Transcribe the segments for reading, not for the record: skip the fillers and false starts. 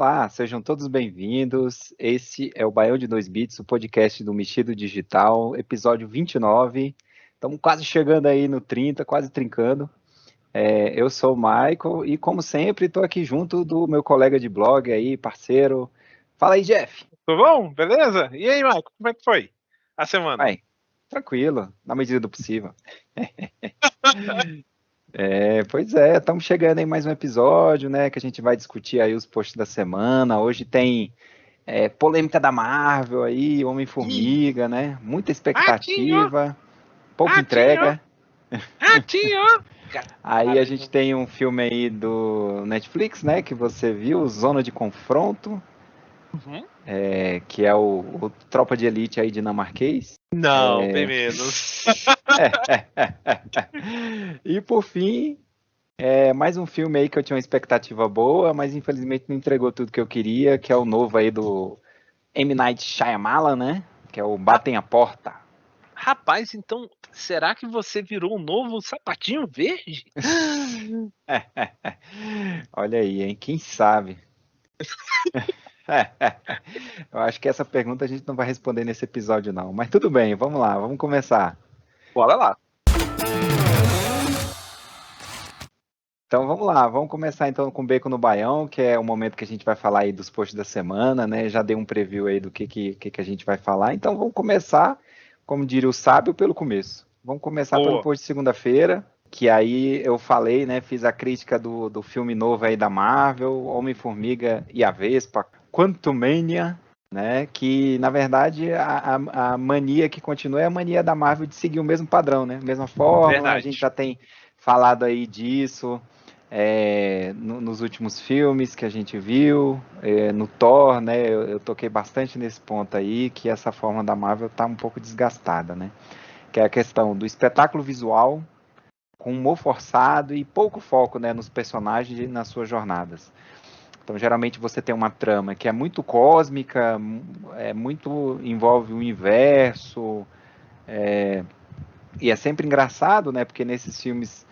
Olá, sejam todos bem-vindos. Esse é o Baião de 2 Bits, o podcast do Mexido Digital, episódio 29. Estamos quase chegando aí no 30, quase trincando. Eu sou o Michael e, como sempre, estou aqui junto do meu colega de blog aí, parceiro. Fala aí, Jeff. Tudo bom? Beleza? E aí, Michael, como é que foi a semana? Vai, tranquilo, na medida do possível. Pois é, estamos chegando em mais um episódio, né, que a gente vai discutir aí os posts da semana. Hoje tem polêmica da Marvel aí, Homem-Formiga, né? Muita Ratinho! expectativa, pouca Ratinho! entrega. Ratinho! Aí a gente tem um filme aí do Netflix, né? Que você viu, Zona de Confronto, Uhum. que é o Tropa de Elite aí dinamarquês. Não, bem menos. E por fim, mais um filme aí que eu tinha uma expectativa boa, mas infelizmente não entregou tudo que eu queria, que é o novo aí do M. Night Shyamalan, né? Que é o Batem a Porta. Rapaz, então, será que você virou um novo sapatinho verde? Olha aí, hein? Quem sabe? Eu acho que essa pergunta a gente não vai responder nesse episódio, não. Mas tudo bem, vamos lá, vamos começar. Bora lá. Então vamos lá, vamos começar então com o Beco no Baião, que é o momento que a gente vai falar aí dos posts da semana, né? Já dei um preview aí do que a gente vai falar. Então vamos começar, como diria o sábio, pelo começo. Vamos começar pelo Boa. post de segunda-feira, que aí eu falei, né? Fiz a crítica do filme novo aí da Marvel, Homem-Formiga e a Vespa, Quantumania, né? Que na verdade a mania que continua é a mania da Marvel de seguir o mesmo padrão, né? Mesma fórmula, Verdade. a gente já tem falado aí disso. Nos últimos filmes que a gente viu, no Thor, né, eu toquei bastante nesse ponto aí, que essa forma da Marvel está um pouco desgastada, né? Que é a questão do espetáculo visual, com humor forçado e pouco foco, né, nos personagens e nas suas jornadas. Então, geralmente você tem uma trama que é muito cósmica, muito envolve o universo, e é sempre engraçado, né, porque nesses filmes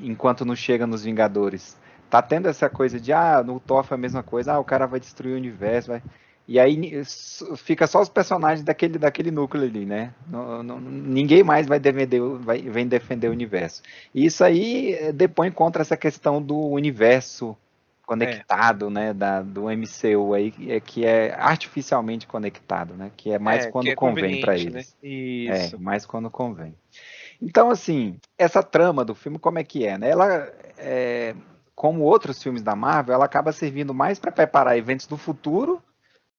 enquanto não chega nos Vingadores, tá tendo essa coisa de, no Thor foi a mesma coisa, o cara vai destruir o universo, vai... E aí fica só os personagens daquele núcleo ali, né? Ninguém mais vem defender o universo. E isso aí depõe contra essa questão do universo conectado, né? Do MCU aí, que é artificialmente conectado, né? Que é mais Que quando é convém para conveniente, né? eles. Isso. Mais quando convém. Então, assim, essa trama do filme, como é que é, né? Ela, como outros filmes da Marvel, ela acaba servindo mais para preparar eventos do futuro,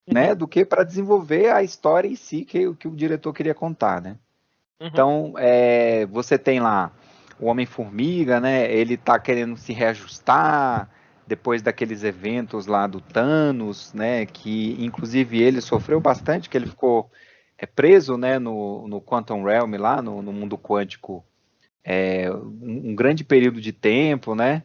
né, do que para desenvolver a história em si que o diretor queria contar, né? Então, você tem lá o Homem-Formiga, né? Ele tá querendo se reajustar depois daqueles eventos lá do Thanos, né? Que inclusive ele sofreu bastante, que ele ficou preso, né? No Quantum Realm lá, no mundo quântico, um grande período de tempo, né?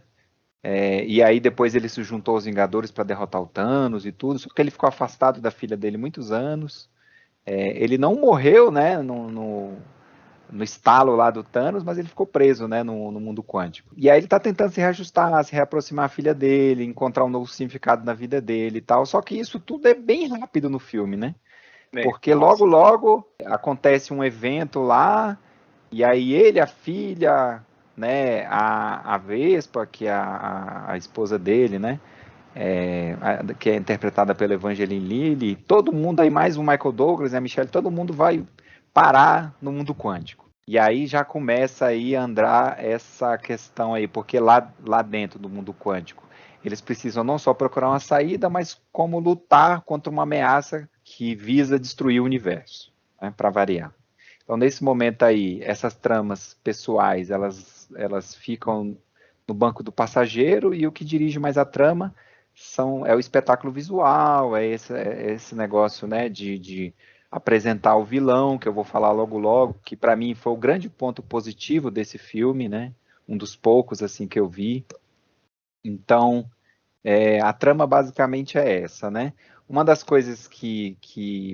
E aí depois ele se juntou aos Vingadores para derrotar o Thanos e tudo, só que ele ficou afastado da filha dele muitos anos. Ele não morreu, né? No estalo lá do Thanos, mas ele ficou preso, né, no mundo quântico. E aí ele tá tentando se reajustar, se reaproximar a filha dele, encontrar um novo significado na vida dele e tal. Só que isso tudo é bem rápido no filme, né? Porque logo acontece um evento lá, e aí ele, a filha, né, a Vespa, que é a esposa dele, né, que é interpretada pela Evangeline Lilly, todo mundo aí, mais o Michael Douglas e a Michelle, todo mundo vai parar no mundo quântico. E aí já começa aí a andar essa questão aí, porque lá dentro do mundo quântico, eles precisam não só procurar uma saída, mas como lutar contra uma ameaça que visa destruir o universo, né, para variar. Então, nesse momento aí, essas tramas pessoais, elas ficam no banco do passageiro, e o que dirige mais a trama é o espetáculo visual, é esse negócio, né, de apresentar o vilão, que eu vou falar logo, que para mim foi o grande ponto positivo desse filme, né, um dos poucos assim que eu vi. Então, a trama basicamente é essa, né? Uma das coisas que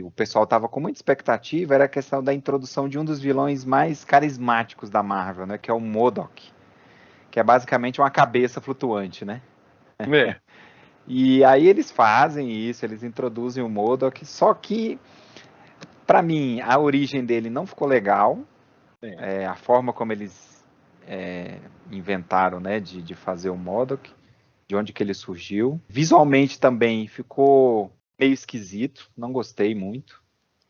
o pessoal estava com muita expectativa era a questão da introdução de um dos vilões mais carismáticos da Marvel, né? Que é o MODOK, que é basicamente uma cabeça flutuante, né? E aí eles fazem isso, eles introduzem o MODOK, só que, pra mim, a origem dele não ficou legal. É. A forma como eles inventaram, né, de fazer o MODOK, de onde que ele surgiu. Visualmente também ficou meio esquisito, não gostei muito.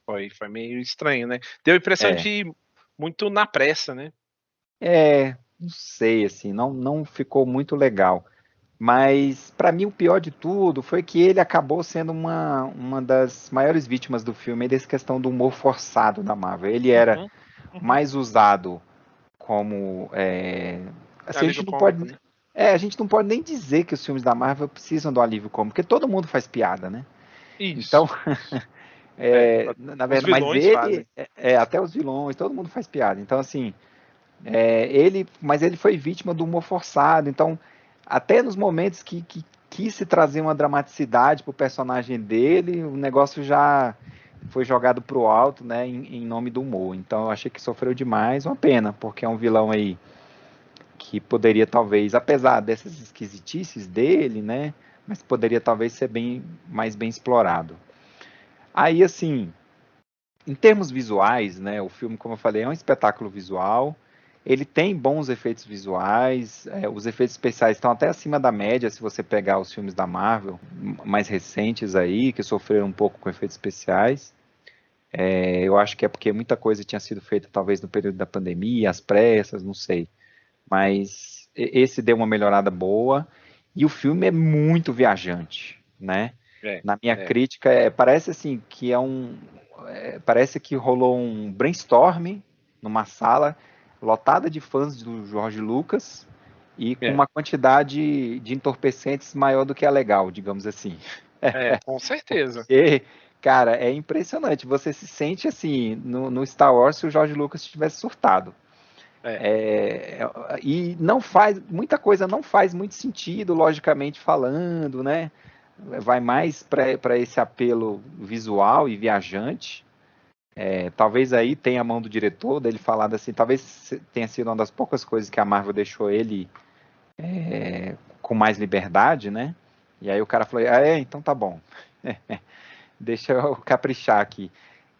Foi meio estranho, né? Deu a impressão É, de ir muito na pressa, né? não sei, assim, não ficou muito legal. Mas, para mim, o pior de tudo foi que ele acabou sendo uma das maiores vítimas do filme, dessa questão do humor forçado da Marvel. Ele era Uhum, uhum. mais usado como. Assim, Alívio cômico, né? a gente não pode nem dizer que os filmes da Marvel precisam do alívio cômico, porque todo mundo faz piada, né? Então, Isso. É, na os verdade, mas vilões ele, fazem. até os vilões, todo mundo faz piada. Então, assim, mas ele foi vítima do humor forçado. Então, até nos momentos que quis se trazer uma dramaticidade pro personagem dele, o negócio já foi jogado pro alto, né, em nome do humor. Então, eu achei que sofreu demais, uma pena, porque é um vilão aí que poderia talvez, apesar dessas esquisitices dele, né, mas poderia talvez ser mais bem explorado. Aí, assim, em termos visuais, né, o filme, como eu falei, é um espetáculo visual. Ele tem bons efeitos visuais, os efeitos especiais estão até acima da média se você pegar os filmes da Marvel mais recentes aí, que sofreram um pouco com efeitos especiais. Eu acho que é porque muita coisa tinha sido feita talvez no período da pandemia, às pressas, não sei. Mas esse deu uma melhorada boa e o filme é muito viajante, né? É, Na minha é. crítica, parece assim que parece que rolou um brainstorm numa sala lotada de fãs do Jorge Lucas e com É, uma quantidade de entorpecentes maior do que a legal, digamos assim. com certeza. E, cara, é impressionante. Você se sente assim no Star Wars se o Jorge Lucas tivesse surtado. É, É, e não faz, muita coisa não faz muito sentido, logicamente falando, né? Vai mais para esse apelo visual e viajante. Talvez aí tenha a mão do diretor, dele falado assim, talvez tenha sido uma das poucas coisas que a Marvel deixou ele com mais liberdade, né? E aí o cara falou, então tá bom, deixa eu caprichar aqui.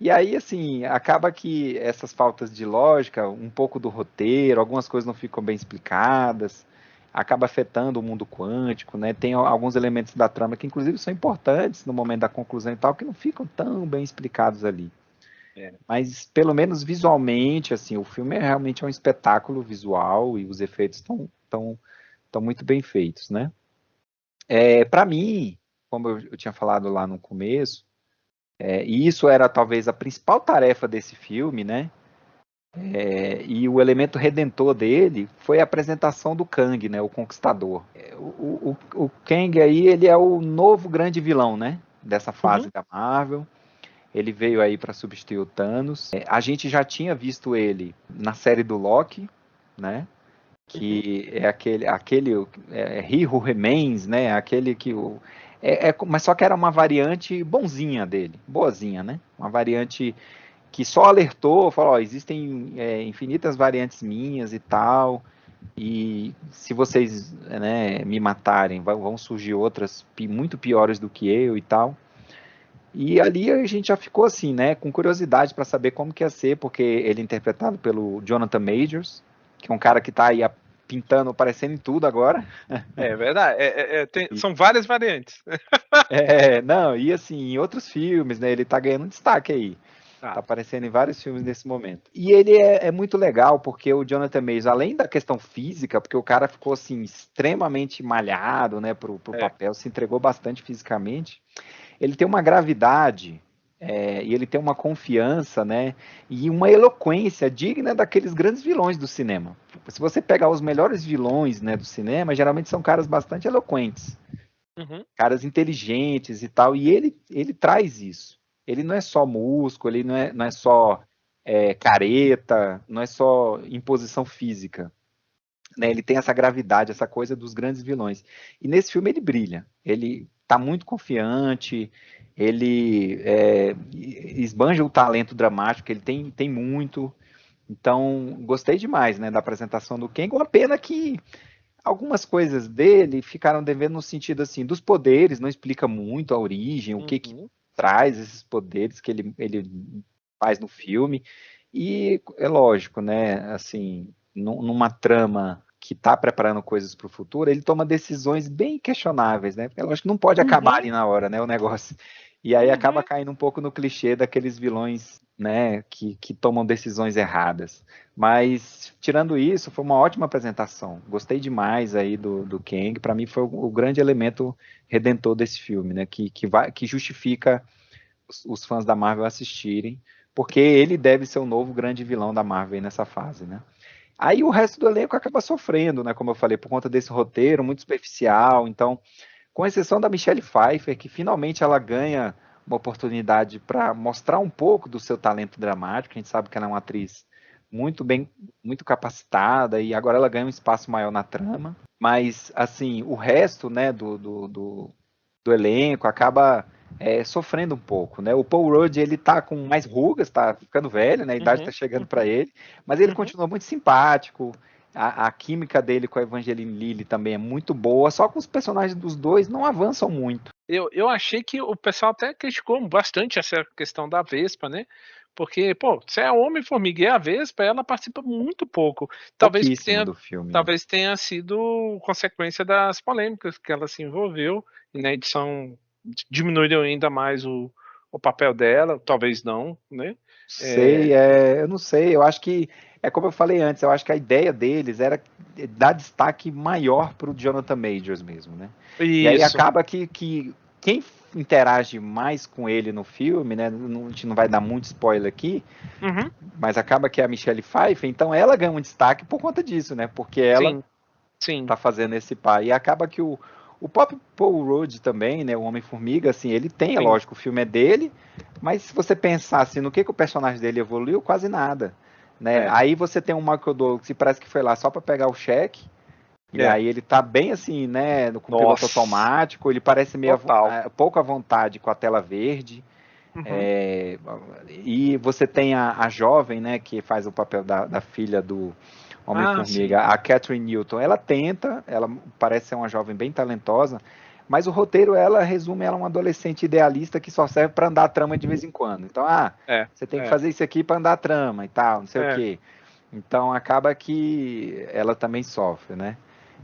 E aí, assim, acaba que essas faltas de lógica, um pouco do roteiro, algumas coisas não ficam bem explicadas, acaba afetando o mundo quântico, né? Tem alguns elementos da trama que, inclusive, são importantes no momento da conclusão e tal, que não ficam tão bem explicados ali. é. Mas, pelo menos visualmente, assim, o filme realmente é um espetáculo visual e os efeitos estão muito bem feitos, né? Para mim, como eu tinha falado lá no começo, e isso era talvez a principal tarefa desse filme, né? E o elemento redentor dele foi a apresentação do Kang, né? O Conquistador. O Kang aí, ele é o novo grande vilão, né? Dessa Uhum. fase da Marvel. Ele veio aí para substituir o Thanos. A gente já tinha visto ele na série do Loki, né? Uhum. Que é aquele He Who Remains, né? Aquele que mas só que era uma variante bonzinha dele, boazinha, né? Uma variante que só alertou, falou, ó, existem infinitas variantes minhas e tal, e se vocês, né, me matarem, vão surgir outras muito piores do que eu e tal. E ali a gente já ficou assim, né, com curiosidade para saber como que ia ser, porque ele é interpretado pelo Jonathan Majors, que é um cara que está aí pintando, aparecendo em tudo agora. É verdade. São várias variantes. Não, e assim, em outros filmes, né, ele está ganhando destaque aí. Tá Ah, aparecendo em vários filmes nesse momento. E ele é muito legal, porque o Jonathan Majors, além da questão física, porque o cara ficou assim, extremamente malhado, né, pro é. papel, se entregou bastante fisicamente, ele tem uma gravidade e ele tem uma confiança, né, e uma eloquência digna daqueles grandes vilões do cinema. Se você pegar os melhores vilões, né, do cinema, geralmente são caras bastante eloquentes, Uhum. caras inteligentes e tal, e ele traz isso. Ele não é só músculo, ele não é só careta, não é só imposição física. Né? Ele tem essa gravidade, essa coisa dos grandes vilões. E nesse filme ele brilha. Ele está muito confiante, ele esbanja o talento dramático, ele tem muito. Então, gostei demais, né, da apresentação do Kang. Uma pena que algumas coisas dele ficaram devendo no sentido assim, dos poderes, não explica muito a origem, o que que Uhum. traz esses poderes que ele faz no filme. E é lógico, né? Assim, numa trama que está preparando coisas para o futuro, ele toma decisões bem questionáveis, né? Porque é lógico que não pode acabar Uhum. ali na hora, né? O negócio. E aí acaba Uhum. caindo um pouco no clichê daqueles vilões, né? Que tomam decisões erradas. Mas, tirando isso, foi uma ótima apresentação. Gostei demais aí do Kang. Para mim, foi o grande elemento redentor desse filme, né? Que justifica os fãs da Marvel assistirem, porque ele deve ser o novo grande vilão da Marvel aí nessa fase, né? Aí o resto do elenco acaba sofrendo, né? Como eu falei, por conta desse roteiro muito superficial. Então, com exceção da Michelle Pfeiffer, que finalmente ela ganha uma oportunidade para mostrar um pouco do seu talento dramático. A gente sabe que ela é uma atriz muito bem, muito capacitada e agora ela ganha um espaço maior na trama. Mas, assim, o resto, né, do elenco acaba sofrendo um pouco, né? O Paul Rudd, ele tá com mais rugas, tá ficando velho, né? A idade tá Uhum. chegando para Uhum. ele, mas ele Uhum. continua muito simpático. A química dele com a Evangeline Lilly também é muito boa, só que os personagens dos dois não avançam muito. Eu achei que o pessoal até criticou bastante essa questão da Vespa, né? Porque, pô, se é Homem-Formiga e a Vespa, ela participa muito pouco. Talvez Pouquíssimo tenha, do filme, né? talvez tenha sido consequência das polêmicas que ela se envolveu e na edição diminuíram ainda mais o papel dela, talvez não, né? Sei, É, eu não sei, eu acho que, é como eu falei antes, eu acho que a ideia deles era dar destaque maior para o Jonathan Majors mesmo, né? E aí isso. acaba que quem interage mais com ele no filme, né? A gente não vai dar muito spoiler aqui, Uhum. mas acaba que é a Michelle Pfeiffer, então ela ganha um destaque por conta disso, né? Porque ela Sim, sim. tá fazendo esse par. E acaba que o próprio Paul Rudd também, né? O Homem-Formiga, assim, ele tem, é Sim. lógico, o filme é dele, mas se você pensar assim, no que o personagem dele evoluiu, quase nada. Né? É. Aí você tem um Michael Douglas que parece que foi lá só para pegar o cheque, e É. aí ele tá bem assim, né, com piloto Nossa, automático, ele parece meio total. pouco à vontade com a tela verde. Uhum. É, e você tem a jovem, né, que faz o papel da filha do Ah, Homem-Formiga, sim. a Catherine Newton. Ela tenta, ela parece ser uma jovem bem talentosa, mas o roteiro, ela resume ela uma adolescente idealista que só serve para andar a trama de vez em quando. Então, É, você tem que é, fazer isso aqui para andar a trama e tal, não sei o é. quê. Então, acaba que ela também sofre, né?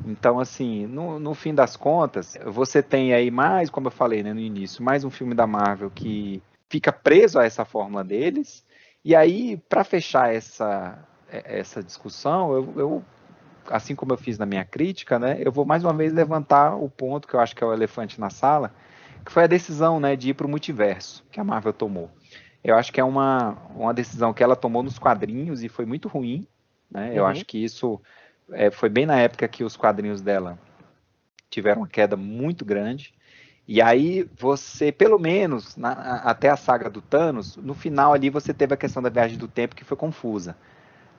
Então, assim, no fim das contas, você tem aí mais, como eu falei, né, no início, mais um filme da Marvel que fica preso a essa fórmula deles. E aí, para fechar essa discussão, assim como eu fiz na minha crítica, né, eu vou mais uma vez levantar o ponto que eu acho que é o elefante na sala, que foi a decisão, né, de ir para o multiverso que a Marvel tomou. Eu acho que é uma decisão que ela tomou nos quadrinhos e foi muito ruim, né? Eu Uhum. acho que isso foi bem na época que os quadrinhos dela tiveram uma queda muito grande. E aí você, pelo menos, até a saga do Thanos, no final ali você teve a questão da viagem do tempo que foi confusa.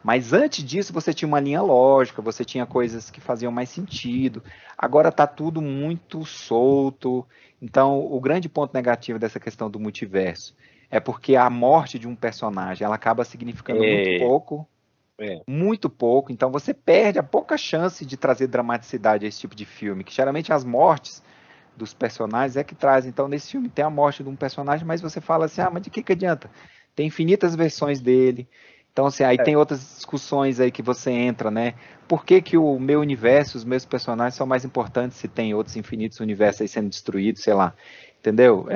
Mas antes disso você tinha uma linha lógica, você tinha coisas que faziam mais sentido. Agora tá tudo muito solto. Então, o grande ponto negativo dessa questão do multiverso é porque a morte de um personagem, ela acaba significando É, é. muito pouco. Então você perde a pouca chance de trazer dramaticidade a esse tipo de filme, que geralmente as mortes dos personagens é que traz. Então, nesse filme tem a morte de um personagem, mas você fala assim, mas de que adianta? Tem infinitas versões dele. Então, assim, aí É. tem outras discussões aí que você entra, né? Por que, que o meu universo, os meus personagens são mais importantes se tem outros infinitos universos aí sendo destruídos, sei lá. Entendeu?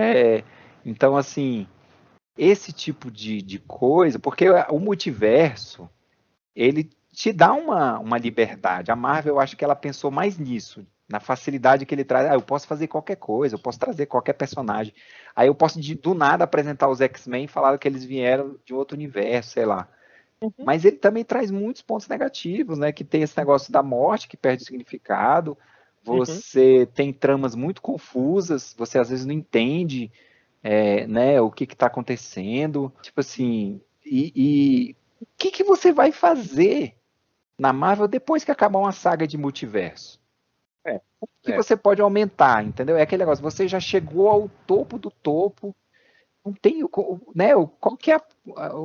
Então, assim, esse tipo de coisa, porque o multiverso, ele te dá uma liberdade. A Marvel, eu acho que ela pensou mais nisso, na facilidade que ele traz. Eu posso fazer qualquer coisa, eu posso trazer qualquer personagem. Aí eu posso, do nada, apresentar os X-Men e falar que eles vieram de outro universo, sei lá. Uhum. Mas ele também traz muitos pontos negativos, né? Que tem esse negócio da morte, que perde o significado. Uhum. Você tem tramas muito confusas, você às vezes não entende, né, o que está acontecendo. Tipo assim, e o que você vai fazer na Marvel depois que acabar uma saga de multiverso? É, O que é. você pode aumentar, entendeu? É aquele negócio, você já chegou ao topo do topo, não tem né, qual que é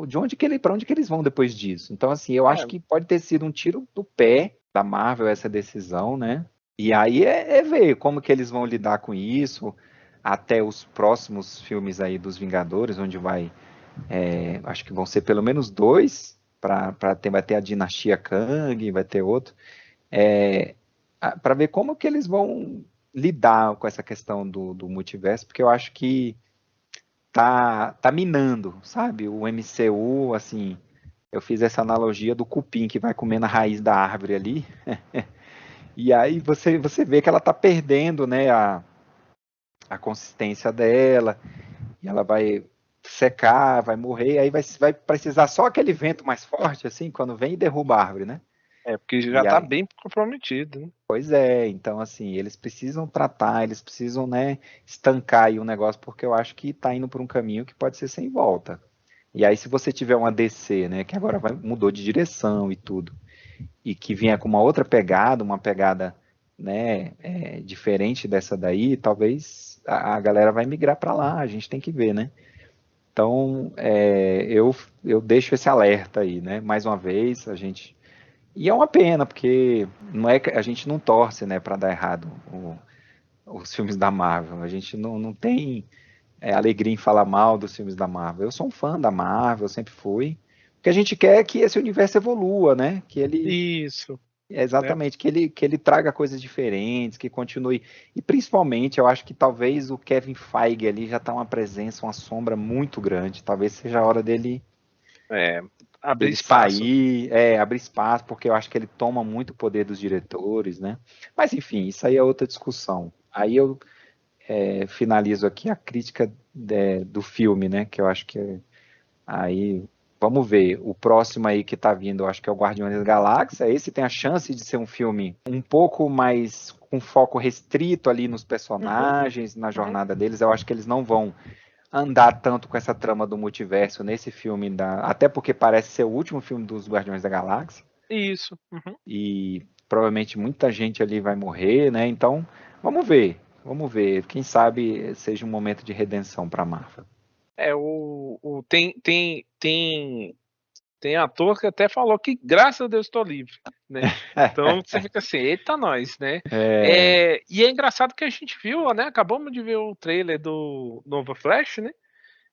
de onde que para onde que eles vão depois disso? Então assim, eu acho É, que pode ter sido um tiro do pé da Marvel essa decisão, né? E aí é ver como que eles vão lidar com isso até os próximos filmes aí dos Vingadores, onde acho que vão ser pelo menos dois, vai ter a Dinastia Kang, vai ter outro, para ver como que eles vão lidar com essa questão do multiverso, porque eu acho que tá minando, sabe? O MCU, assim, eu fiz essa analogia do cupim que vai comendo a raiz da árvore ali, e aí você vê que ela tá perdendo, né, a consistência dela, e ela vai secar, vai morrer, aí vai precisar só aquele vento mais forte, assim, quando vem e derruba a árvore, né? Porque já E tá aí, bem comprometido, né? pois é, então assim, eles precisam tratar, eles precisam, né, estancar aí o negócio, porque eu acho que tá indo por um caminho que pode ser sem volta. E aí, se você tiver uma DC, né, que agora mudou de direção e tudo, e que vier com uma outra pegada, uma pegada, né, diferente dessa daí, talvez a galera vai migrar para lá, a gente tem que ver, né? Então, eu deixo esse alerta aí, né? Mais uma vez, a gente. E é uma pena, porque não é que a gente não torce, né, para dar errado os filmes da Marvel. A gente não tem alegria em falar mal dos filmes da Marvel. Eu sou um fã da Marvel, sempre fui. O que a gente quer é que esse universo evolua, né? Que ele Isso, né? exatamente, que ele traga coisas diferentes, que continue. E principalmente, eu acho que talvez o Kevin Feige ali já está uma presença, uma sombra muito grande. Talvez seja a hora É, abrir dele espaço. sair, abrir espaço, porque eu acho que ele toma muito poder dos diretores, né? Mas enfim, isso aí é outra discussão. Aí eu finalizo aqui a crítica do filme, né? Que eu acho que aí vamos ver. O próximo aí que tá vindo, eu acho que é o Guardiões da Galáxia. Esse tem a chance de ser um filme um pouco mais com foco restrito ali nos Uhum, personagens, na uhum. jornada deles. Eu acho que eles não vão andar tanto com essa trama do multiverso nesse filme até porque parece ser o último filme dos Guardiões da Galáxia Isso. Uhum. e provavelmente muita gente ali vai morrer, né? Então, vamos ver. Vamos ver. Quem sabe seja um momento de redenção para Marvel. Tem ator que até falou que graças a Deus estou livre, né? Então você fica assim, eita nós, né? É, E é engraçado que a gente viu, né? Acabamos de ver o trailer do novo Flash, né?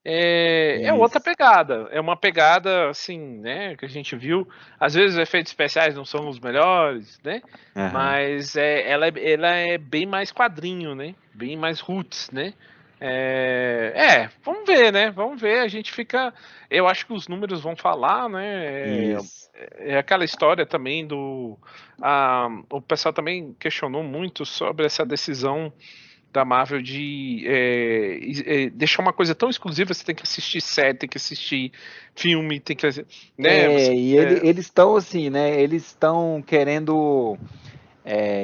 É outra isso. pegada, é uma pegada assim, né? Que a gente viu. Às vezes os efeitos especiais não são os melhores, né? Aham. Mas ela é bem mais quadrinho, né? Bem mais roots, né? Vamos ver, né? Vamos ver. A gente fica. Eu acho que os números vão falar, né? Isso. É aquela história também do. O pessoal também questionou muito sobre essa decisão da Marvel de deixar uma coisa tão exclusiva, você tem que assistir série, tem que assistir filme, tem que, né? E eles estão assim, né? Eles estão querendo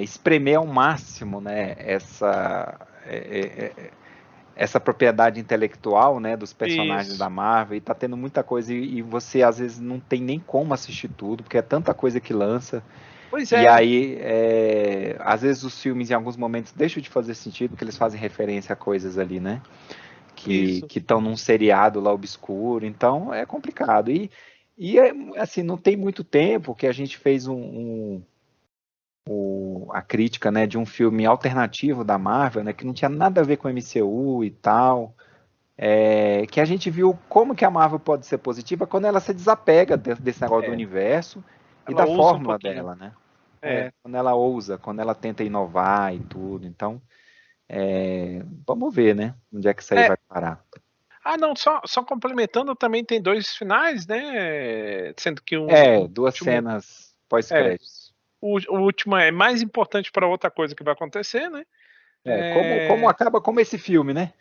espremer ao máximo, né? Essa propriedade intelectual, né? Dos personagens Isso. da Marvel e tá tendo muita coisa e você às vezes não tem nem como assistir tudo porque é tanta coisa que lança. Pois E é, aí, às vezes os filmes em alguns momentos deixam de fazer sentido porque eles fazem referência a coisas ali, né? Que isso. estão num seriado lá obscuro, então é complicado. Assim, não tem muito tempo que a gente fez a crítica, né, de um filme alternativo da Marvel, né, que não tinha nada a ver com o MCU e tal, que a gente viu como que a Marvel pode ser positiva quando ela se desapega desse negócio do É, universo e ela da usa um fórmula pouquinho. dela, né? É. Quando ela ousa, quando ela tenta inovar e tudo. Então, vamos ver, né? Onde é que isso aí É. vai parar. Não, só complementando, também tem dois finais, né? Sendo que o Duas último. cenas É, pós-créditos. o último é mais importante para outra coisa que vai acontecer, né? Como É, acaba como esse filme, né?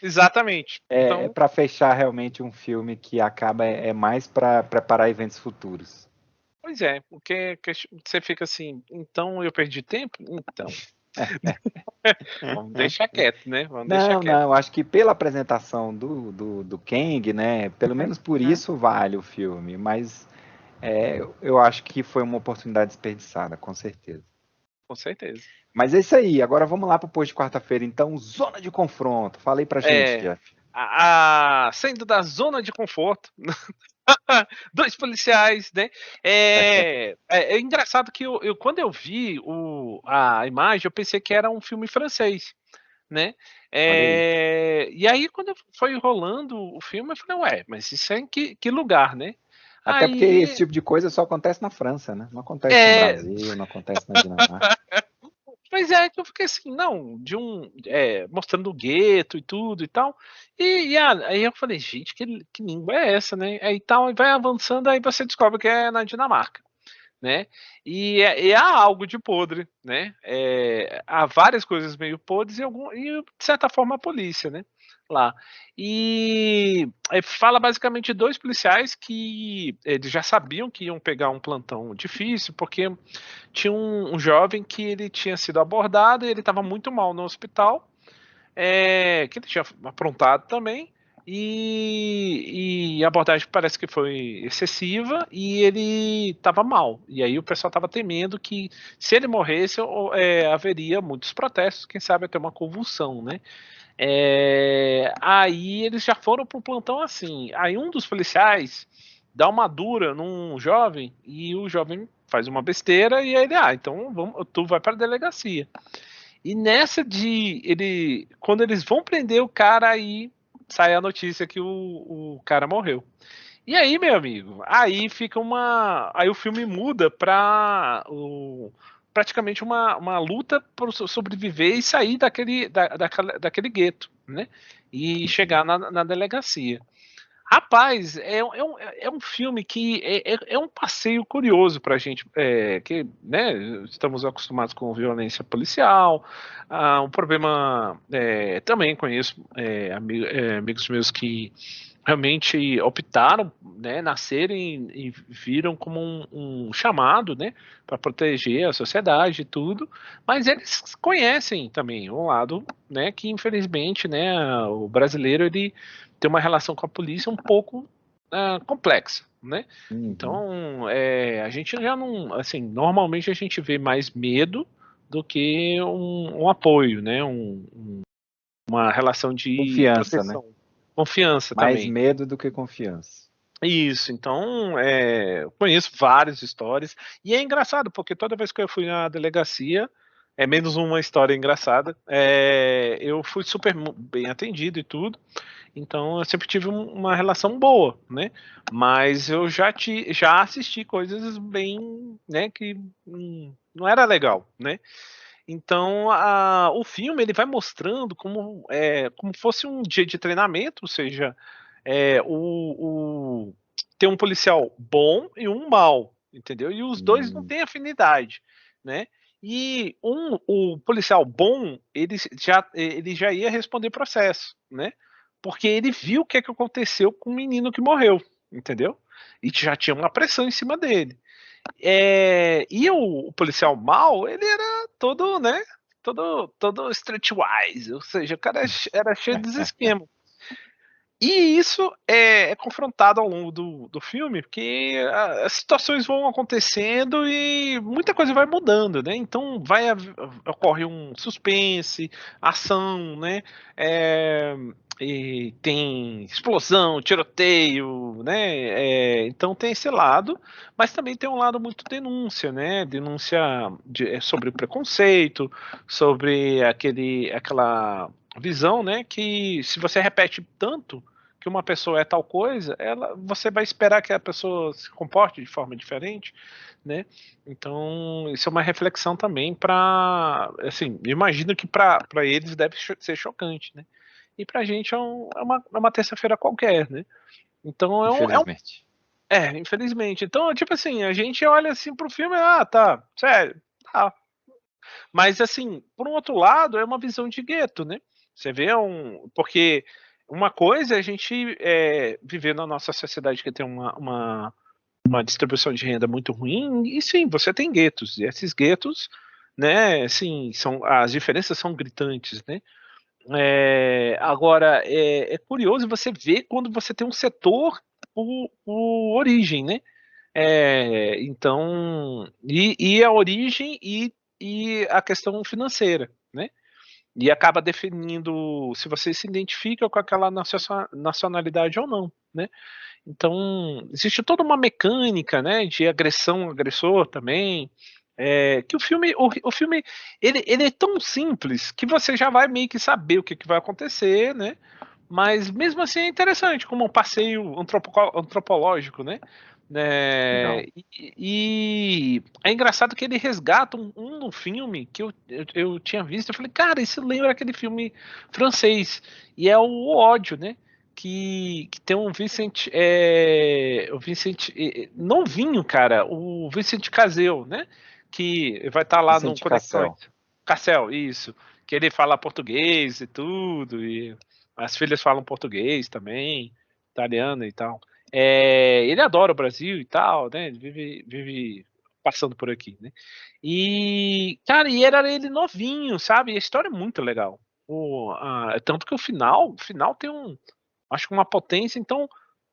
exatamente. É Então, para fechar realmente um filme que acaba mais para preparar eventos futuros. pois é, porque você fica assim, então eu perdi tempo? Então, vamos deixar quieto, né? Vamos deixar Não, quieto. não, acho que pela apresentação do Kang, né? Pelo menos por isso vale o filme, mas eu acho que foi uma oportunidade desperdiçada, com certeza. Com certeza. Mas é isso aí, agora vamos lá para o post de quarta-feira, então, zona de confronto. Falei pra gente, É, Jeff. saindo da zona de conforto, Dois policiais, né? É engraçado que quando eu vi a imagem, eu pensei que era um filme francês, né? Olha aí. E aí, quando foi rolando o filme, eu falei, ué, mas isso é em que lugar, né? Até porque esse Aí, tipo de coisa só acontece na França, né? Não acontece no é, Brasil, não acontece na Dinamarca. Pois é, que eu fiquei assim, não, mostrando o gueto e tudo e tal. Aí eu falei, gente, que língua é essa, né? Aí tal, e vai avançando, aí você descobre que é na Dinamarca, né? E há algo de podre, né? Há várias coisas meio podres e de certa forma a polícia, né? Lá. Fala basicamente dois policiais que eles já sabiam que iam pegar um plantão difícil, porque tinha um jovem que ele tinha sido abordado e ele estava muito mal no hospital, que ele tinha aprontado também, e a abordagem parece que foi excessiva e ele estava mal. E aí o pessoal estava temendo que se ele morresse, haveria muitos protestos, quem sabe até uma convulsão, né? Aí eles já foram pro plantão assim. Aí um dos policiais dá uma dura num jovem e o jovem faz uma besteira e aí ele, então tu vai para a delegacia. E nessa quando eles vão prender o cara, aí sai a notícia que o cara morreu. E aí, meu amigo, aí fica aí o filme muda para praticamente uma luta por sobreviver e sair daquele gueto, né? E chegar na delegacia. Rapaz, é um filme que é um passeio curioso para a gente, que né, estamos acostumados com violência policial. Um problema, também conheço amigos meus que realmente optaram, né, nascerem e viram como um chamado, né, para proteger a sociedade e tudo, mas eles conhecem também um lado, né, que infelizmente, né, o brasileiro ele tem uma relação com a polícia um pouco complexa, né? Uhum. Então, a gente já não, assim, normalmente a gente vê mais medo do que um apoio, né? Uma relação de Confiança, né? proteção, confiança Mais também. medo do que confiança. Isso, então, eu conheço várias histórias, e é engraçado, porque toda vez que eu fui na delegacia, é menos uma história engraçada, eu fui super bem atendido e tudo, então eu sempre tive uma relação boa, né? Mas eu já assisti coisas bem, né, que não era legal, né? Então o filme ele vai mostrando como fosse um dia de treinamento, ou seja, tem um policial bom e um mau, entendeu? E os dois não Hum, têm afinidade, né? E o policial bom, ele já ia responder processo, né? Porque ele viu o que é que aconteceu com o menino que morreu, entendeu? E já tinha uma pressão em cima dele. E o policial mal, ele era todo, né? Todo streetwise, ou seja, o cara era cheio dos esquemas. E isso é confrontado ao longo do filme, porque as situações vão acontecendo e muita coisa vai mudando, né? Então ocorre um suspense, ação, né? É, e tem explosão, tiroteio, né? Então tem esse lado, mas também tem um lado muito denúncia, né? Denúncia sobre o preconceito, sobre aquela visão, né? Que se você repete tanto que uma pessoa é tal coisa, você vai esperar que a pessoa se comporte de forma diferente, né? Então, isso é uma reflexão também para, assim, imagino que para eles deve ser chocante, né? E pra gente é uma terça-feira qualquer, né? Então infelizmente. infelizmente. Então, tipo assim, a gente olha assim pro filme, tá, sério, tá. Mas assim, por um outro lado, é uma visão de gueto, né? Você vê porque uma coisa é a gente viver na nossa sociedade que tem uma distribuição de renda muito ruim, e sim, você tem guetos, e esses guetos, né, assim, as diferenças são gritantes, né? Agora, é curioso você ver quando você tem um setor por origem, né? Então, e a origem e a questão financeira, né? E acaba definindo se você se identifica com aquela nacionalidade ou não, né? Então, existe toda uma mecânica, né, de agressão, agressor também, que o filme ele é tão simples que você já vai meio que saber o que, que vai acontecer, né? Mas mesmo assim é interessante, como um passeio antropológico, né? Legal. E é engraçado que ele resgata no filme que eu tinha visto. Eu falei, cara, isso lembra aquele filme francês. E é o Ódio, né? Que tem um Vincent. O Vincent. Novinho, cara. O Vincent Cassel, né? Que vai estar lá no Vicente Conexões. Cassel. Cassel, isso. Que ele fala português e tudo. E as filhas falam português também, italiano e tal. Ele adora o Brasil e tal, né? Ele vive passando por aqui, né? E, cara, e era ele novinho, sabe? E a história é muito legal. Tanto que o final tem acho que uma potência. Então,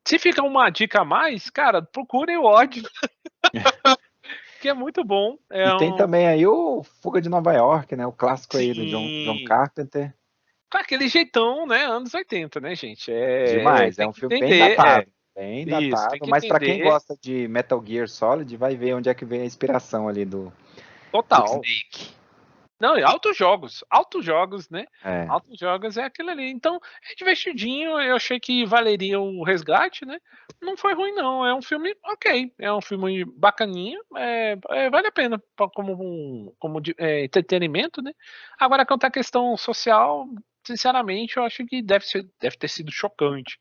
se fica uma dica a mais, cara, procure o ódio, que é muito bom. E tem também aí o Fuga de Nova York, né? O clássico aí do John Sim, Carpenter. com aquele jeitão, né? Anos 80, né, gente? Demais. É Tem um que filme bem entender, datado. Bem isso, tem datado. que Mas para quem entender gosta de Metal Gear Solid, vai ver onde é que vem a inspiração ali do total. Snake. Não, e altos jogos, né? É. Altos jogos é aquilo ali. Então, é divertidinho. Eu achei que valeria o resgate, né? Não foi ruim, não. É um filme ok. É um filme bacaninho. Vale a pena como entretenimento, né? Agora, quanto à questão social, sinceramente, eu acho que deve ter sido chocante,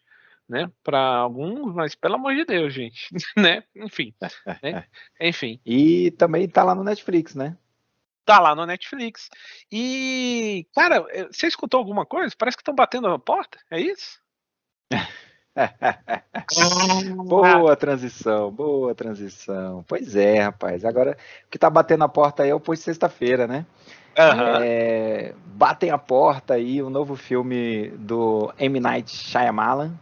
né? Para alguns, mas pelo amor de Deus, gente, né? Enfim, né? Enfim. E também tá lá no Netflix, né? Tá lá no Netflix. E, cara, você escutou alguma coisa? Parece que estão batendo na porta, é isso? Ah, Boa transição, boa transição. Pois é, rapaz. Agora, o que tá batendo a porta aí é o Pois Sexta-feira, né? aham. Batem a porta aí o novo filme do M. Night Shyamalan,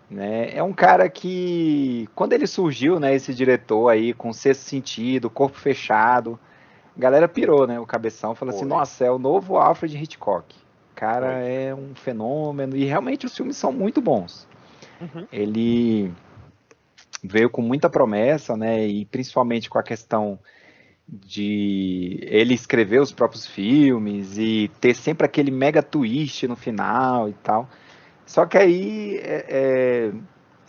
né? É um cara que, quando ele surgiu, né, esse diretor aí com Sexto Sentido, Corpo Fechado, a galera pirou, né? O cabeção falou assim: Foi, nossa, é o novo Alfred Hitchcock. O cara foi. é um fenômeno e realmente os filmes são muito bons. Uhum. Ele veio com muita promessa, né? E principalmente com a questão de ele escrever os próprios filmes e ter sempre aquele mega twist no final e tal. Só que aí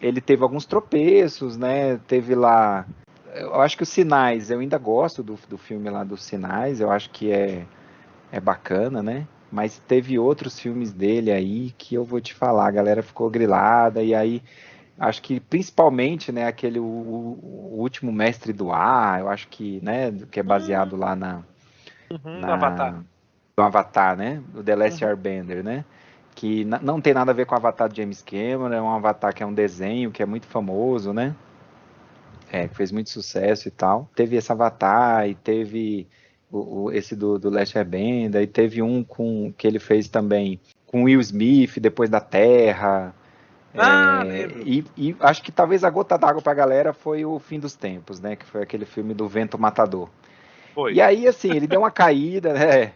ele teve alguns tropeços, né? Teve lá. Eu acho que os Sinais, eu ainda gosto do filme lá dos Sinais, eu acho que é bacana, né? Mas teve outros filmes dele aí que eu vou te falar, a galera ficou grilada, e aí acho que principalmente, né, aquele o Último Mestre do Ar, eu acho que, né, que é baseado lá Do Avatar. na do Avatar, né, do The Last Uhum. Airbender, né, que não tem nada a ver com o Avatar de James Cameron, é um Avatar que é um desenho que é muito famoso, né, que fez muito sucesso e tal. Teve esse Avatar e teve esse do Last Airbender, e teve um que ele fez também com Will Smith, Depois da Terra. Ah, lembro. E acho que talvez a gota d'água pra galera foi o Fim dos Tempos, né? Que foi aquele filme do Vento Matador. E Foi. aí, assim, ele deu uma caída, né?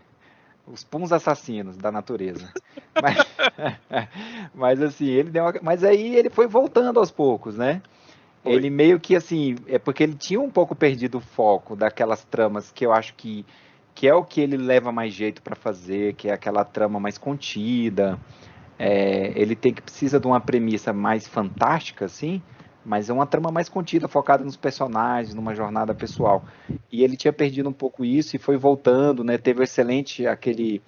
Os puns assassinos da natureza. Mas, mas assim, ele deu uma, mas aí ele foi voltando aos poucos, né? Ele Foi. meio que assim, é porque ele tinha um pouco perdido o foco daquelas tramas que eu acho que é o que ele leva mais jeito pra fazer, que é aquela trama mais contida. Ele precisa de uma premissa mais fantástica, assim, mas é uma trama mais contida, focada nos personagens, numa jornada pessoal. E ele tinha perdido um pouco isso e foi voltando, né? Teve o excelente aquele.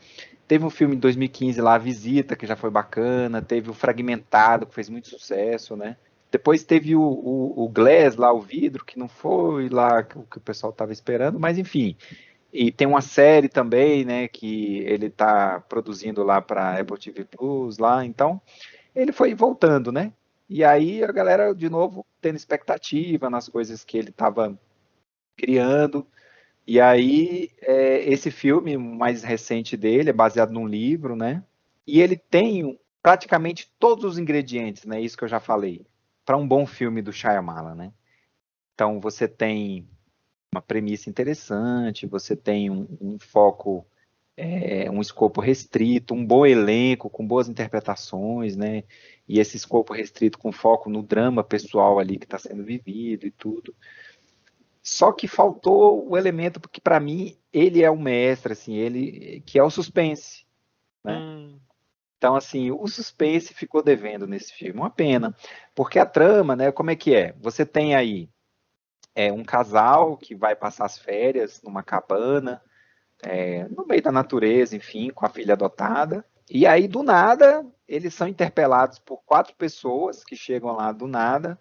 Teve um filme em 2015 lá, A Visita, que já foi bacana. Teve o Fragmentado, que fez muito sucesso, né? Depois teve o Glass lá, o vidro, que não foi lá o que o pessoal estava esperando, mas enfim, e tem uma série também, né, que ele tá produzindo lá para Apple TV Plus lá, então ele foi voltando, né? E aí a galera de novo tendo expectativa nas coisas que ele estava criando. E aí esse filme mais recente dele é baseado num livro, né? E ele tem praticamente todos os ingredientes, né? Isso que eu já falei, para um bom filme do Shyamalan, né? Então você tem uma premissa interessante, você tem um foco um escopo restrito, um bom elenco, com boas interpretações, né? E esse escopo restrito com foco no drama pessoal ali que está sendo vivido e tudo. Só que faltou o elemento, porque para mim ele é o mestre, assim, ele que é o suspense, né? Hum, Então, assim, o suspense ficou devendo nesse filme, uma pena, porque a trama, né? Como é que é? Você tem aí um casal que vai passar as férias numa cabana, no meio da natureza, enfim, com a filha adotada. E aí, do nada, eles são interpelados por 4 pessoas que chegam lá do nada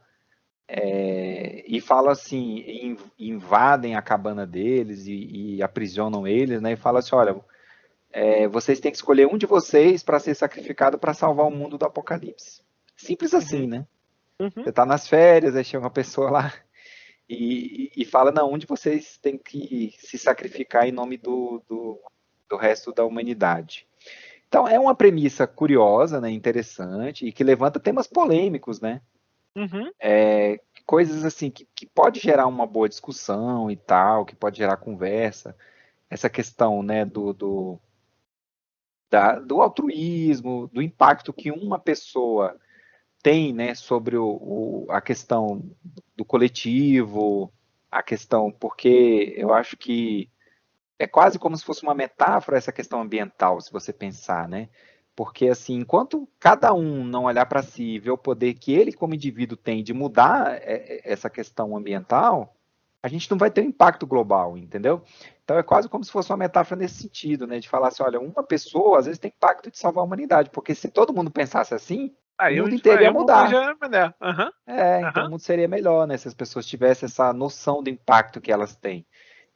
e falam assim, invadem a cabana deles e aprisionam eles, né? E falam assim, olha, vocês têm que escolher um de vocês para ser sacrificado para salvar o mundo do apocalipse. Simples assim, uhum, né? uhum. Você está nas férias, aí chega uma pessoa lá e fala, não, um de vocês tem que se sacrificar em nome do resto da humanidade. Então, é uma premissa curiosa, né, interessante, e que levanta temas polêmicos, né? Uhum. Coisas assim que pode gerar uma boa discussão e tal, que pode gerar conversa. Essa questão, né, do altruísmo, do impacto que uma pessoa tem, né, sobre a questão do coletivo, a questão, porque eu acho que é quase como se fosse uma metáfora essa questão ambiental, se você pensar, né? Porque assim, enquanto cada um não olhar para si e ver o poder que ele como indivíduo tem de mudar essa questão ambiental, a gente não vai ter um impacto global, entendeu? Então é quase como se fosse uma metáfora nesse sentido, né? De falar assim, olha, uma pessoa às vezes tem impacto de salvar a humanidade, porque se todo mundo pensasse assim, o mundo inteiro Aí ia o mundo mudar. já é melhor. Aham, Então o aham. mundo seria melhor, né? Se as pessoas tivessem essa noção do impacto que elas têm.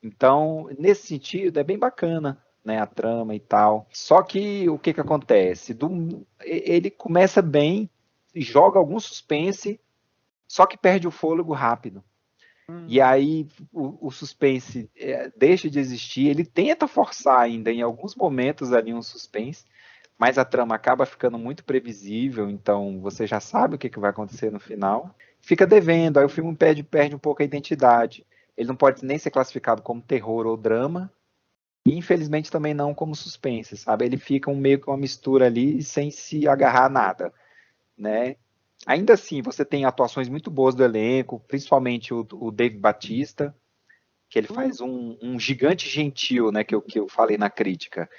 Então, nesse sentido, é bem bacana, né, a trama e tal. Só que o que que acontece? Ele começa bem, joga algum suspense, só que perde o fôlego rápido. E Hum. aí o suspense deixa de existir. Ele tenta forçar ainda em alguns momentos ali um suspense, mas a trama acaba ficando muito previsível, então você já sabe o que, que vai acontecer no final. Fica devendo, aí o filme perde um pouco a identidade. Ele não pode nem ser classificado como terror ou drama, e infelizmente também não como suspense, sabe? Ele fica meio que uma mistura ali sem se agarrar a nada, né? Ainda assim, você tem atuações muito boas do elenco, principalmente o Dave Batista, que ele Hum. faz um gigante gentil, né? Que eu falei na crítica,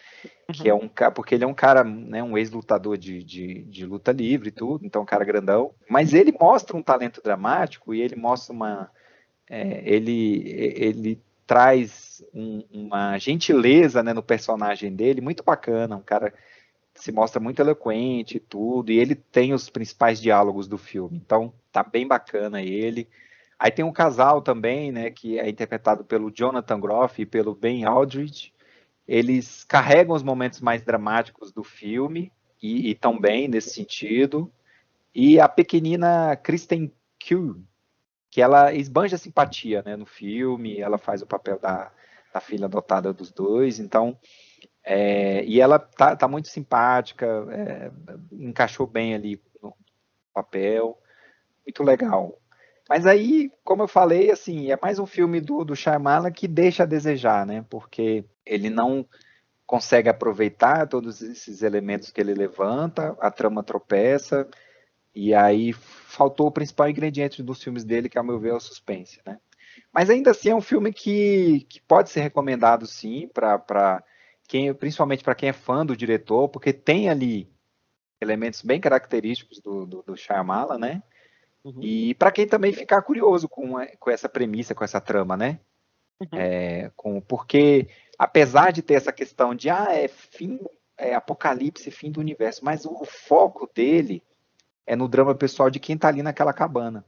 que é Uhum. um cara, porque ele é um cara, né, um ex-lutador de luta livre e tudo, então um cara grandão, mas ele mostra um talento dramático e ele mostra ele traz uma gentileza, né, no personagem dele muito bacana, um cara que se mostra muito eloquente e tudo, e ele tem os principais diálogos do filme, então tá bem bacana ele. Aí tem um casal também, né, que é interpretado pelo Jonathan Groff e pelo Ben Aldridge. Eles carregam os momentos mais dramáticos do filme e estão bem nesse sentido. E a pequenina Kristen Cui, que ela esbanja simpatia, né, no filme, ela faz o papel da filha adotada dos dois, então e ela tá muito simpática, encaixou bem ali no papel, muito legal. Mas aí, como eu falei, assim, é mais um filme do Shyamalan que deixa a desejar, né? Porque ele não consegue aproveitar todos esses elementos que ele levanta, a trama tropeça, e aí faltou o principal ingrediente dos filmes dele, que, ao meu ver, é o suspense, né? Mas ainda assim é um filme que pode ser recomendado, sim, para quem, principalmente para quem é fã do diretor, porque tem ali elementos bem característicos do Shyamalan, né? Uhum. E para quem também ficar curioso com essa premissa, com essa trama, né? Uhum. Porque apesar de ter essa questão de apocalipse, fim do universo, mas o foco dele é no drama pessoal de quem está ali naquela cabana.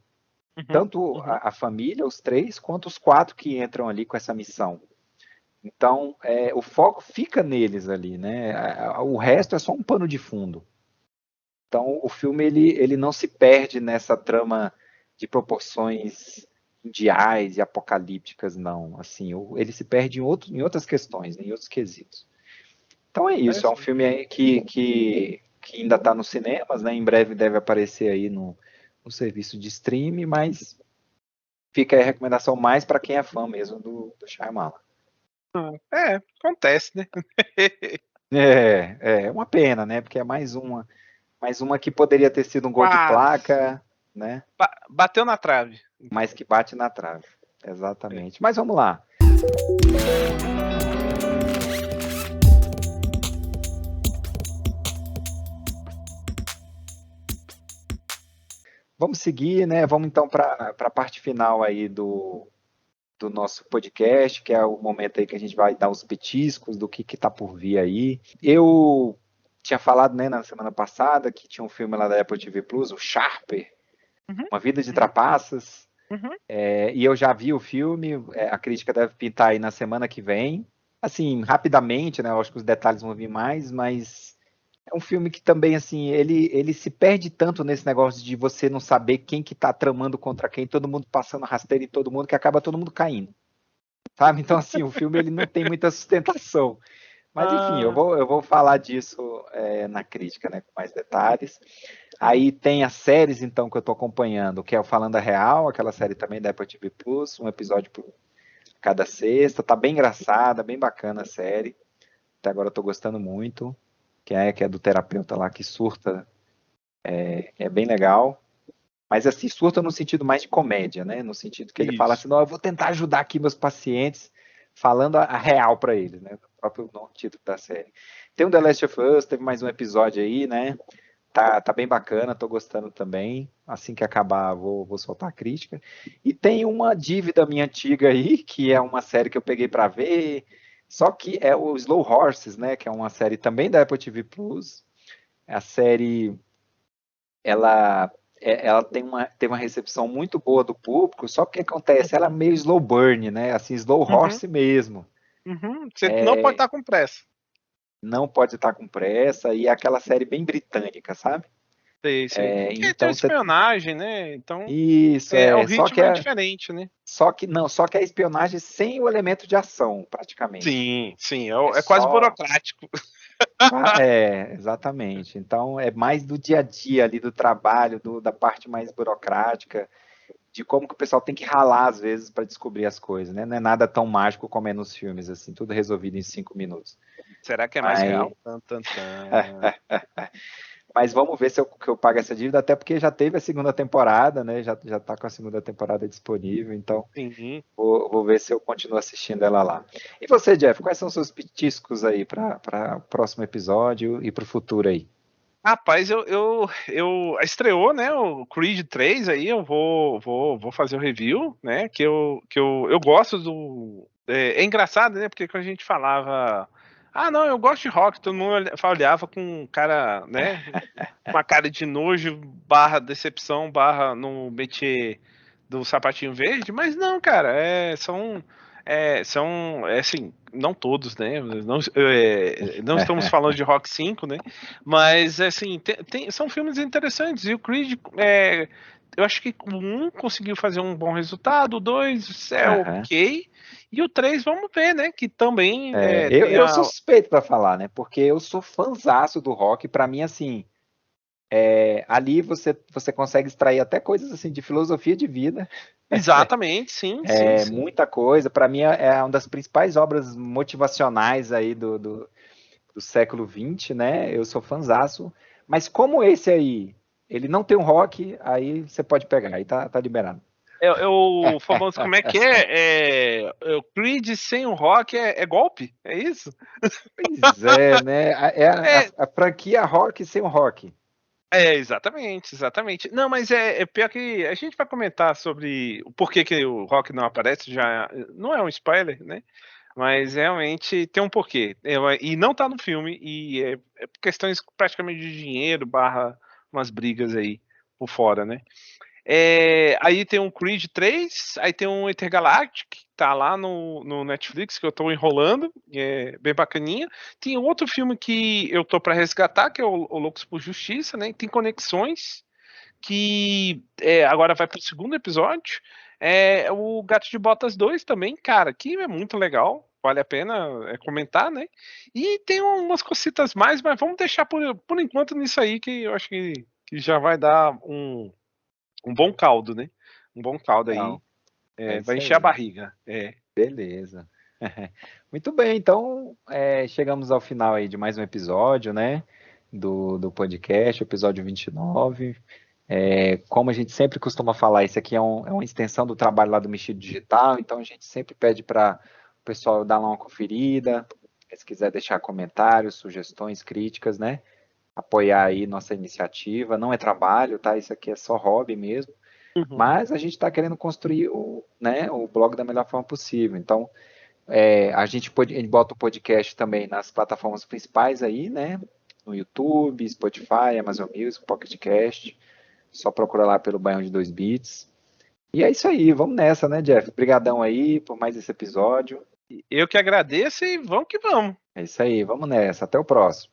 Uhum. Tanto Uhum. a família, os 3, quanto os 4 que entram ali com essa missão. Então, o foco fica neles ali, né? O resto é só um pano de fundo. Então, o filme ele não se perde nessa trama de proporções mundiais e apocalípticas, não. Assim, ele se perde em outras questões, em outros quesitos. Então é isso, é um Interessante. filme aí que ainda está nos cinemas, né? Em breve deve aparecer aí no serviço de streaming, mas fica aí a recomendação mais para quem é fã mesmo do Shyamalan. Acontece, né? É uma pena, né? Porque é mais uma que poderia ter sido um gol de Quase. placa, né? Bateu na trave. Mas que bate na trave. É. Exatamente. Mas vamos lá. Vamos seguir, né? Vamos então para a parte final aí do nosso podcast, que é o momento aí que a gente vai dar os petiscos do que está por vir aí. Eu tinha falado, né, na semana passada que tinha um filme lá da Apple TV Plus, o Sharper, Uhum, Uma Vida de uhum, Trapaças, uhum. e eu já vi o filme, a crítica deve pintar aí na semana que vem. Assim, rapidamente, né? Eu acho que os detalhes vão vir mais, mas é um filme que também, assim, ele se perde tanto nesse negócio de você não saber quem que tá tramando contra quem, todo mundo passando rasteiro em todo mundo, que acaba todo mundo caindo, sabe? Então, assim, o filme ele não tem muita sustentação. Mas, enfim, eu Ah, vou, eu vou falar disso na crítica, né, com mais detalhes. Aí tem as séries, então, que eu tô acompanhando, que é o Falando a Real, aquela série também da Apple TV Plus, um episódio por cada sexta. Tá bem engraçada, bem bacana a série. Até agora eu tô gostando muito. Que é do terapeuta lá que surta. É bem legal. Mas assim, surta no sentido mais de comédia, né? No sentido que ele fala isso. assim, não, eu vou tentar ajudar aqui meus pacientes, falando a real para eles, né? O próprio título da série. Tem o The Last of Us, teve mais um episódio aí, né? Tá bem bacana, tô gostando também. Assim que acabar, vou soltar a crítica. E tem uma dívida minha antiga aí, que é uma série que eu peguei para ver, só que é o Slow Horses, né? Que é uma série também da Apple TV Plus. A série, ela, ela teve uma recepção muito boa do público, só que o que acontece? Ela é Uhum, meio slow burn, né? Assim, slow uhum, horse mesmo. uhum. Você não pode estar com pressa. Não pode estar com pressa, e é aquela série bem britânica, sabe? Sei, sei. Que tem Então você. espionagem, né? Então, Isso, o só que ritmo é diferente, né? Só que é espionagem sem o elemento de ação, praticamente. Sim, sim. É É quase só. burocrático. Exatamente. Então é mais do dia a dia ali, do trabalho, da parte mais burocrática, de como que o pessoal tem que ralar às vezes para descobrir as coisas, né? Não é nada tão mágico como é nos filmes, assim, tudo resolvido em 5 minutos. Será que é mais Mas, real? Tan, tan, tan. mas vamos ver se que eu pago essa dívida, até porque já teve a segunda temporada, né? Já tá com a segunda temporada disponível, então Sim. vou ver se eu continuo assistindo ela lá. E você, Jeff, quais são os seus petiscos aí para o próximo episódio e para o futuro aí? Rapaz, estreou, né, o Creed 3 aí, eu vou fazer o review, né, eu gosto do... É engraçado, né, porque quando a gente falava, não, eu gosto de rock, todo mundo olhava com um cara, né, uma cara de nojo, barra decepção, barra no métier do sapatinho verde, mas não, cara, assim, não todos, né? Não estamos falando de Rock 5, né? Mas, assim, são filmes interessantes. E o Creed, eu acho que o 1 conseguiu fazer um bom resultado, o 2 é Aham. ok, e o 3, vamos ver, né? Que também tem Eu a. sou suspeito para falar, né? Porque eu sou fãzaço do rock. Para mim, assim, ali você consegue extrair até coisas assim de filosofia de vida, Exatamente, sim, sim, sim. muita coisa. Para mim, é uma das principais obras motivacionais aí do século XX, né? Eu sou fãzaço. Mas como esse aí, ele não tem um rock, aí você pode pegar, aí tá liberado. É o famoso, como é que o Creed sem o rock é golpe? É isso? Pois é, né? É É, a franquia rock sem o rock. exatamente, exatamente. Não, mas é pior que a gente vai comentar sobre o porquê que o rock não aparece, já não é um spoiler, né? Mas realmente tem um porquê. E não tá no filme, e é por questões praticamente de dinheiro, barra umas brigas aí por fora, né? Aí tem um Creed 3, aí tem um Intergalactic, que tá lá no Netflix, que eu tô enrolando, é bem bacaninha. Tem outro filme que eu tô para resgatar, que é o Loucos por Justiça, né? Tem Conexões, que agora vai pro segundo episódio. O Gato de Botas 2 também, cara, que é muito legal. Vale a pena comentar, né? E tem umas cositas mais, mas vamos deixar por enquanto nisso aí, que eu acho que já vai dar um bom caldo, né? Um bom caldo aí. Não, é Vai isso encher a aí. barriga. Beleza. Muito bem, então chegamos ao final aí de mais um episódio, né? Do podcast, episódio 29. Como a gente sempre costuma falar, isso aqui é uma extensão do trabalho lá do Mexido Digital, então a gente sempre pede para o pessoal dar lá uma conferida, se quiser deixar comentários, sugestões, críticas, né? Apoiar aí nossa iniciativa. Não é trabalho, tá? Isso aqui é só hobby mesmo. Uhum. Mas a gente está querendo construir o blog da melhor forma possível. Então, a gente bota o podcast também nas plataformas principais aí, né? No YouTube, Spotify, Amazon Music, Pocket Cast. Só procura lá pelo Baião de 2 Bits. E é isso aí, vamos nessa, né, Jeff? Obrigadão aí por mais esse episódio. Eu que agradeço e vamos que vamos. É isso aí, vamos nessa. Até o próximo.